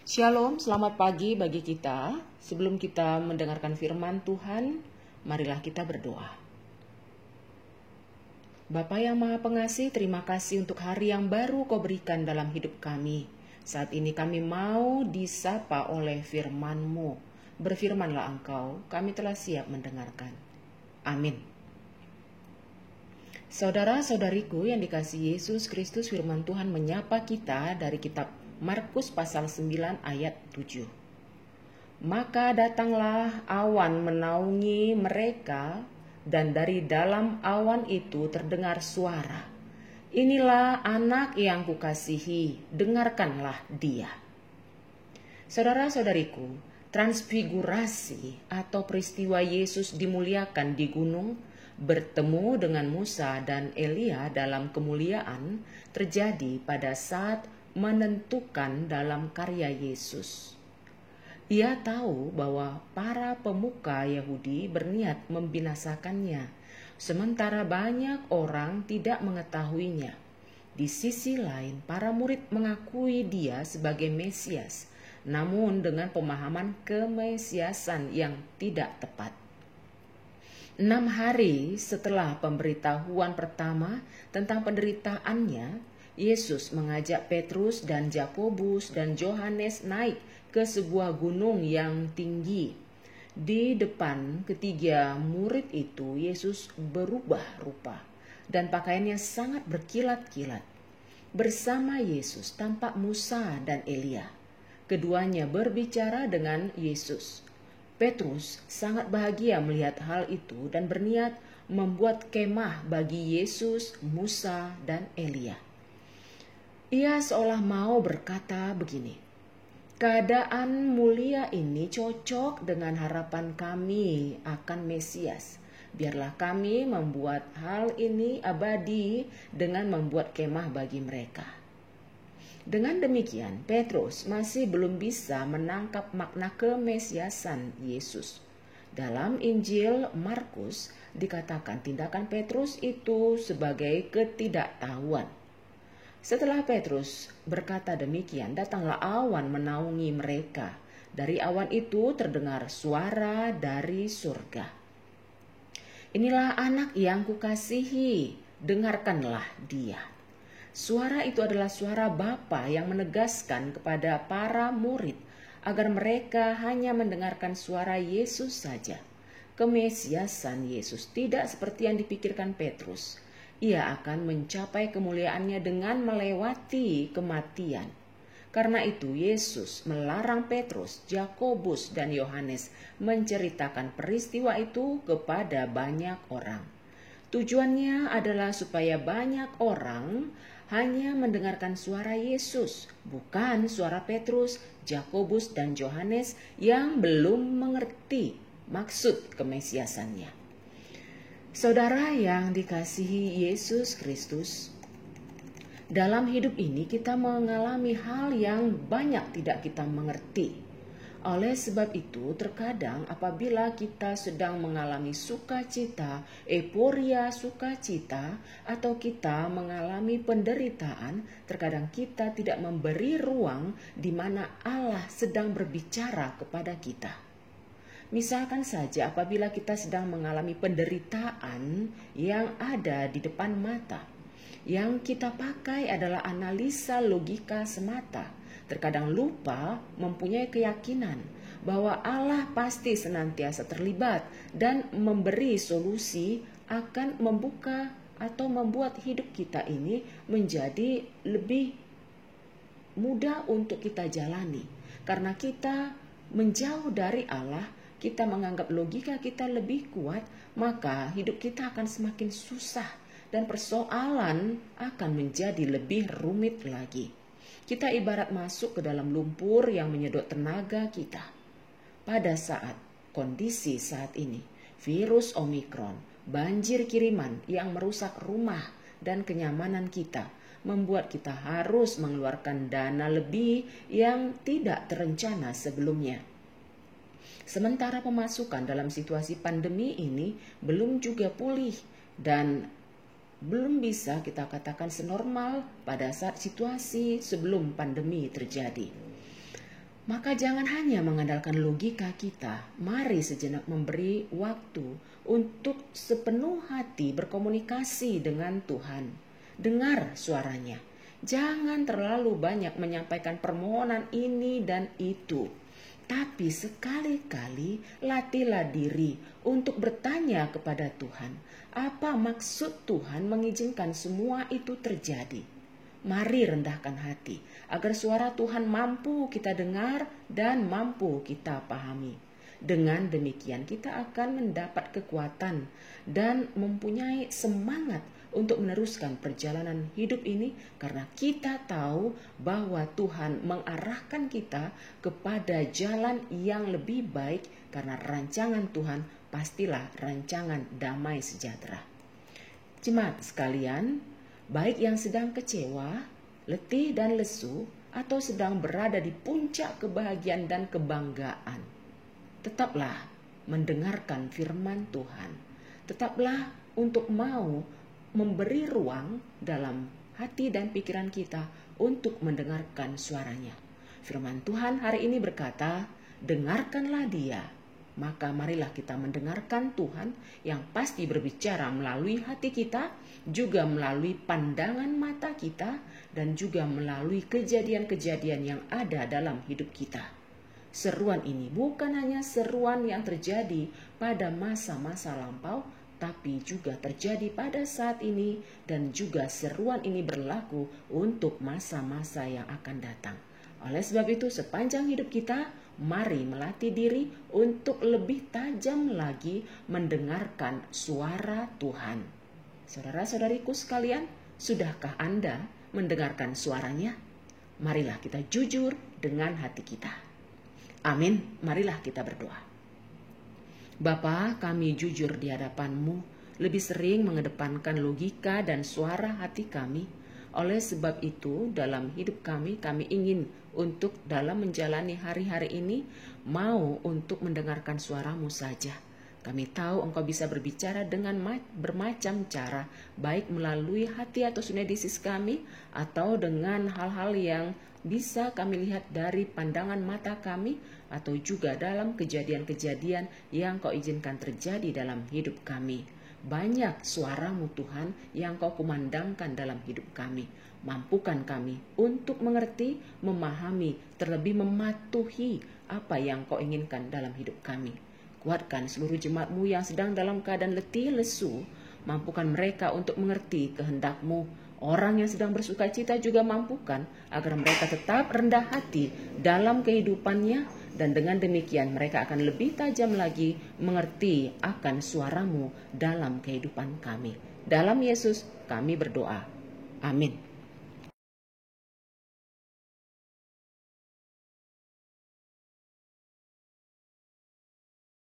Shalom, selamat pagi bagi kita. Sebelum kita mendengarkan firman Tuhan, marilah kita berdoa. Bapa yang Maha Pengasih, terima kasih untuk hari yang baru Kau berikan dalam hidup kami. Saat ini kami mau disapa oleh firman-Mu. Berfirmanlah Engkau, kami telah siap mendengarkan. Amin. Saudara-saudariku yang dikasihi Yesus Kristus, firman Tuhan menyapa kita dari kitab Markus pasal 9 ayat 7. Maka datanglah awan menaungi mereka, dan dari dalam awan itu terdengar suara, "Inilah anak yang kukasihi, dengarkanlah dia." Saudara-saudariku, transfigurasi atau peristiwa Yesus dimuliakan di gunung, bertemu dengan Musa dan Elia dalam kemuliaan, terjadi pada saat menentukan dalam karya Yesus. Ia tahu bahwa para pemuka Yahudi berniat membinasakannya, sementara banyak orang tidak mengetahuinya. Di sisi lain, para murid mengakui dia sebagai Mesias, namun dengan pemahaman kemesiasan yang tidak tepat. 6 hari setelah pemberitahuan pertama tentang penderitaannya, Yesus mengajak Petrus dan Yakobus dan Yohanes naik ke sebuah gunung yang tinggi. Di depan ketiga murid itu, Yesus berubah rupa dan pakaiannya sangat berkilat-kilat. Bersama Yesus tampak Musa dan Elia. Keduanya berbicara dengan Yesus. Petrus sangat bahagia melihat hal itu dan berniat membuat kemah bagi Yesus, Musa, dan Elia. Ia seolah mau berkata begini, "Keadaan mulia ini cocok dengan harapan kami akan Mesias. Biarlah kami membuat hal ini abadi dengan membuat kemah bagi mereka." Dengan demikian, Petrus masih belum bisa menangkap makna kemesiasan Yesus. Dalam Injil Markus dikatakan tindakan Petrus itu sebagai ketidaktahuan. Setelah Petrus berkata demikian, datanglah awan menaungi mereka. Dari awan itu terdengar suara dari surga. "Inilah anak yang kukasihi, dengarkanlah dia." Suara itu adalah suara Bapa yang menegaskan kepada para murid agar mereka hanya mendengarkan suara Yesus saja. Kemesiasan Yesus tidak seperti yang dipikirkan Petrus. Ia akan mencapai kemuliaannya dengan melewati kematian. Karena itu Yesus melarang Petrus, Yakobus, dan Yohanes menceritakan peristiwa itu kepada banyak orang. Tujuannya adalah supaya banyak orang hanya mendengarkan suara Yesus, bukan suara Petrus, Yakobus, dan Yohanes yang belum mengerti maksud kemesiasannya. Saudara yang dikasihi Yesus Kristus, dalam hidup ini kita mengalami hal yang banyak tidak kita mengerti. Oleh sebab itu, terkadang apabila kita sedang mengalami sukacita, euforia sukacita, atau kita mengalami penderitaan, terkadang kita tidak memberi ruang di mana Allah sedang berbicara kepada kita. Misalkan saja apabila kita sedang mengalami penderitaan yang ada di depan mata, yang kita pakai adalah analisa logika semata, terkadang lupa mempunyai keyakinan bahwa Allah pasti senantiasa terlibat dan memberi solusi, akan membuka atau membuat hidup kita ini menjadi lebih mudah untuk kita jalani. Karena kita menjauh dari Allah, kita menganggap logika kita lebih kuat, maka hidup kita akan semakin susah dan persoalan akan menjadi lebih rumit lagi. Kita ibarat masuk ke dalam lumpur yang menyedot tenaga kita. Pada saat kondisi saat ini, virus Omikron, banjir kiriman yang merusak rumah dan kenyamanan kita, membuat kita harus mengeluarkan dana lebih yang tidak terencana sebelumnya. Sementara pemasukan dalam situasi pandemi ini belum juga pulih dan belum bisa kita katakan senormal pada saat situasi sebelum pandemi terjadi. Maka jangan hanya mengandalkan logika kita, mari sejenak memberi waktu untuk sepenuh hati berkomunikasi dengan Tuhan. Dengar suaranya. Jangan terlalu banyak menyampaikan permohonan ini dan itu. Tapi sekali-kali latihlah diri untuk bertanya kepada Tuhan, apa maksud Tuhan mengizinkan semua itu terjadi? Mari rendahkan hati agar suara Tuhan mampu kita dengar dan mampu kita pahami. Dengan demikian kita akan mendapat kekuatan dan mempunyai semangat untuk meneruskan perjalanan hidup ini, karena kita tahu bahwa Tuhan mengarahkan kita kepada jalan yang lebih baik, karena rancangan Tuhan pastilah rancangan damai sejahtera. Jemaat sekalian, baik yang sedang kecewa, letih dan lesu, atau sedang berada di puncak kebahagiaan dan kebanggaan, tetaplah mendengarkan firman Tuhan. Tetaplah untuk mau memberi ruang dalam hati dan pikiran kita untuk mendengarkan suaranya. Firman Tuhan hari ini berkata, dengarkanlah Dia. Maka marilah kita mendengarkan Tuhan yang pasti berbicara melalui hati kita, juga melalui pandangan mata kita, dan juga melalui kejadian-kejadian yang ada dalam hidup kita. Seruan ini bukan hanya seruan yang terjadi pada masa-masa lampau, tapi juga terjadi pada saat ini, dan juga seruan ini berlaku untuk masa-masa yang akan datang. Oleh sebab itu, sepanjang hidup kita, mari melatih diri untuk lebih tajam lagi mendengarkan suara Tuhan. Saudara-saudariku sekalian, sudahkah Anda mendengarkan suaranya? Marilah kita jujur dengan hati kita. Amin. Marilah kita berdoa. Bapa, kami jujur di hadapan-Mu, lebih sering mengedepankan logika dan suara hati kami. Oleh sebab itu, dalam hidup kami ingin untuk dalam menjalani hari-hari ini, mau untuk mendengarkan suara-Mu saja. Kami tahu Engkau bisa berbicara dengan bermacam cara, baik melalui hati atau sunedisis kami, atau dengan hal-hal yang bisa kami lihat dari pandangan mata kami, atau juga dalam kejadian-kejadian yang Kau izinkan terjadi dalam hidup kami. Banyak suara-Mu Tuhan yang Kau kumandangkan dalam hidup kami. Mampukan kami untuk mengerti, memahami, terlebih mematuhi apa yang Kau inginkan dalam hidup kami. Kuatkan seluruh jemaat-Mu yang sedang dalam keadaan letih lesu. Mampukan mereka untuk mengerti kehendak-Mu. Orang yang sedang bersuka cita juga mampukan agar mereka tetap rendah hati dalam kehidupannya, dan dengan demikian mereka akan lebih tajam lagi mengerti akan suara-Mu dalam kehidupan kami. Dalam Yesus kami berdoa. Amin.